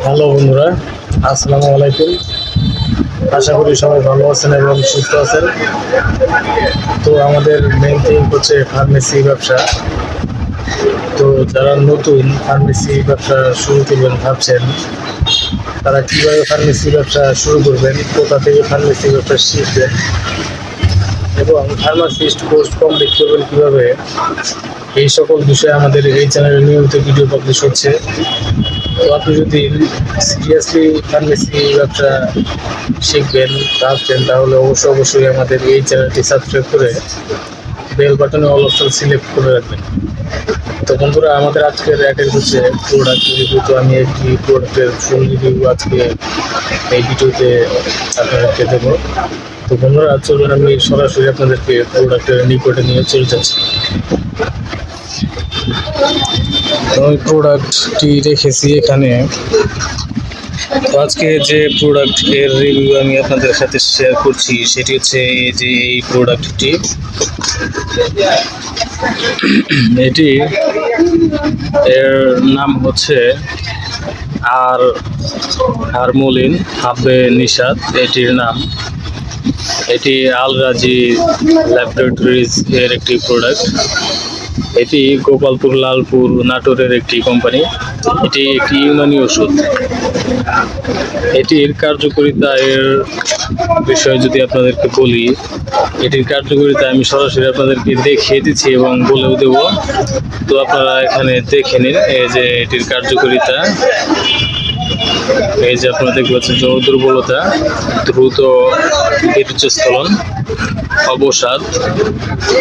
Hello বন্ধুরা, আসসালামু আলাইকুম। আশা করি সবাই ভালো আছেন এবং সুস্থ আছেন। তো আমাদের মেইন থিং হচ্ছে ফার্মেসি ব্যবসা। তো যারা নতুন ফার্মেসি ব্যবসা শুরু করবেন ভাবছেন, তারা কীভাবে ফার্মেসি ব্যবসা শুরু করবেন, কোথা থেকে ফার্মেসি ব্যবসা শিখবেন এবং ফার্মাসিস্ট কোর্স কমপ্লিট করবেন কীভাবে, এই সকল বিষয়ে আমাদের এই চ্যানেলে নিয়মিত ভিডিও পাবলিশ হচ্ছে। তো আপনি যদি সিরিয়াসলি ফার্মেসি ব্যবসা শিখবেন ভাবছেন, তাহলে অবশ্যই আমাদের এই চ্যানেলটি সাবস্ক্রাইব করে বেল বাটনে অল অপশন সিলেক্ট করে রাখবেন। তো বন্ধুরা, আমাদের আজকের র্যাকেট হচ্ছে প্রোডাক্ট রিভিউ। তো আমি একটি প্রোডাক্টের ফুল রিভিউ আজকে এই ভিডিওতে আপনাদেরকে দেবো। তো বন্ধুরা, চলুন আমি সরাসরি আপনাদেরকে প্রোডাক্টের নিকটে নিয়ে চলে যাচ্ছি। তো আমি প্রোডাক্টটি রেখেছি এখানে। তো আজকে যে প্রোডাক্ট এর রিভিউ আমি আপনাদের সাথে শেয়ার করছি সেটি হচ্ছে এই প্রোডাক্টটি। এটি এর নাম হচ্ছে হারমোলিন হাব্বে নিশাত এটির নাম। এটি আল রাজি ল্যাবরেটরিজ এর একটি প্রোডাক্ট। এটি গোপালপুর লালপুর নাটোরের একটি কোম্পানি। এটি একটি ইউনানি ওষুধ। এটির কার্যকারিতা এর বিষয়ে যদি আপনাদেরকে বলি, এটির কার্যকারিতা আমি সরাসরি আপনাদেরকে দেখিয়ে দিচ্ছি এবং বলেও দেব। তো আপনারা এখানে দেখে নিন। এই যে এটির কার্যকারিতা, এই যে আপনারা দেখতে পাচ্ছেন যৌন দুর্বলতা, দ্রুত বীর্যস্খলন, অবসাদ,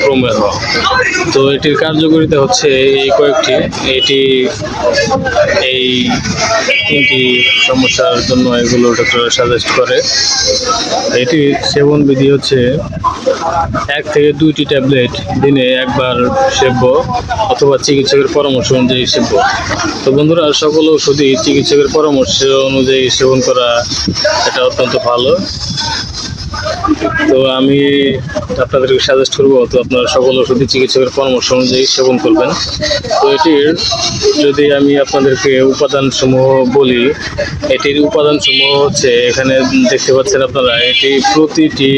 প্রমেহ। তো এটির কার্যকারিতা হচ্ছে এই কয়েকটি। এই তিনটি সমস্যার জন্য এগুলো ডক্টর সাজেস্ট করে। এটির সেবন বিধি হচ্ছে 1 থেকে 2টি ট্যাবলেট দিনে একবার সেব্য অথবা চিকিৎসকের পরামর্শ অনুযায়ী সেব্য। তো বন্ধুরা, সকল ওষুধই চিকিৎসকের পরামর্শ অনুযায়ী সেবন করা এটা অত্যন্ত ভালো। তো আমি আপনাদেরকে সাজেস্ট করবো, তো আপনারা সকল ওষুধই চিকিৎসকের পরামর্শ অনুযায়ী সেবন করবেন। তো এটির যদি আমি আপনাদেরকে উপাদানসমূহ বলি, এটির উপাদানসমূহ হচ্ছে এখানে দেখতে পাচ্ছেন আপনারা। এটি প্রতিটি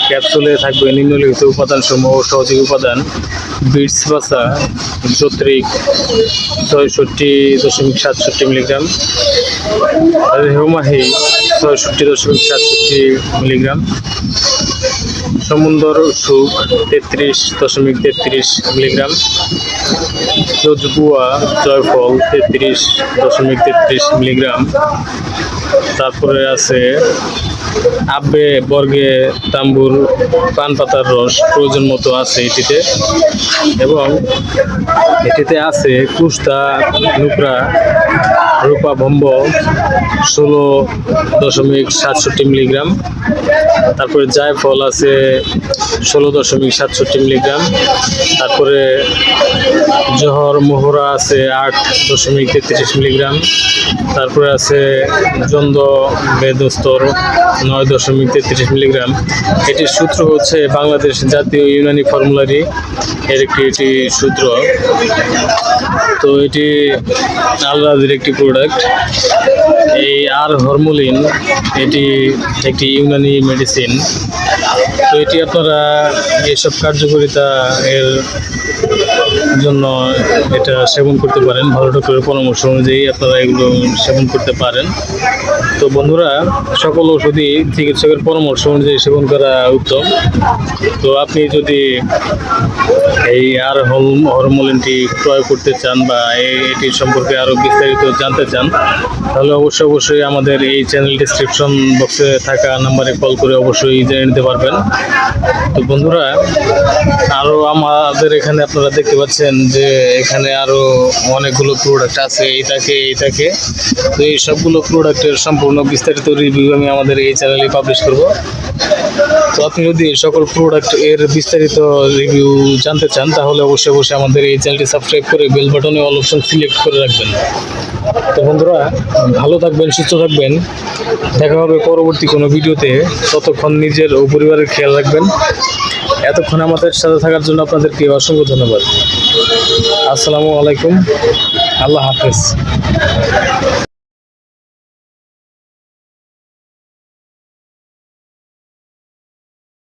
ক্যাপসুলে থাকবে নিম্নলিখিত উপাদানসমূহ সহযোগী উপাদান: বিটস বাসা যৌত্রিক 66.67 মিলিগ্রাম, রেহমাহি 66.67 মিলিগ্রাম, সমুন্দর সুখ 33.33 মিলিগ্রাম, জোজবুয়া জয়ফল 33.33 মিলিগ্রাম। তারপরে আছে আব্বে বর্গে তাম্বুর পান পাতার রস প্রয়োজন মতো আছে এটিতে, এবং এটিতে আছে কুস্তা নুকরা রূপা ভম্ব 16.67 মিলিগ্রাম। তারপরে জায়ফল আছে 16.67 মিলিগ্রাম। তারপরে জহর মোহরা আছে 8.33 মিলিগ্রাম। তারপরে আছে জন্দ বেদস্তর 9.33 মিলিগ্রাম। এটির সূত্র হচ্ছে বাংলাদেশ জাতীয় ইউনানি ফর্মুলারি এর একটি সূত্র। তো এটি আলরাজির একটি প্রোডাক্ট। এই হরমোলিন এটি একটি ইউনানি মেডিসিন। তো এটি আপনারা এসব কার্যকারিতা এর জন্য এটা সেবন করতে পারেন। ভালো ডক্টরের পরামর্শ অনুযায়ী আপনারা এগুলো সেবন করতে পারেন। তো বন্ধুরা, সকল ওষুধই চিকিৎসকের পরামর্শ অনুযায়ী সেবন করা উত্তম। তো আপনি যদি এই হরমোলিনটি ক্রয় করতে চান বা এটির সম্পর্কে আরও বিস্তারিত জানতে চান, তাহলে অবশ্যই আমাদের এই চ্যানেল ডিসক্রিপশন বক্সে থাকা নাম্বারে কল করে অবশ্যই জেনে নিতে পারবেন। তো বন্ধুরা, আরও আমাদের এখানে আপনারা দেখতে পাচ্ছেন যে এখানে আরও অনেকগুলো প্রোডাক্ট আছে এইটাকে। তো এই সবগুলো প্রোডাক্টের সম্পূর্ণ বিস্তারিত রিভিউ আমি আমাদের এই চ্যানেলে পাবলিশ করব। তো আপনি যদি সকল প্রোডাক্ট এর বিস্তারিত রিভিউ জানতে চান, তাহলে অবশ্যই আমাদের এই চ্যানেলটি সাবস্ক্রাইব করে বেল বাটনে অল অপশন সিলেক্ট করে রাখবেন। তো বন্ধুরা, ভালো থাকবেন, সুস্থ থাকবেন। দেখা হবে পরবর্তী কোনো ভিডিওতে। ততক্ষণ নিজের ও পরিবারের খেয়াল রাখবেন। এতক্ষণ আমাদের সাথে থাকার জন্য আপনাদেরকে অসংখ্য ধন্যবাদ। আসসালামু আলাইকুম, আল্লাহ হাফেজ।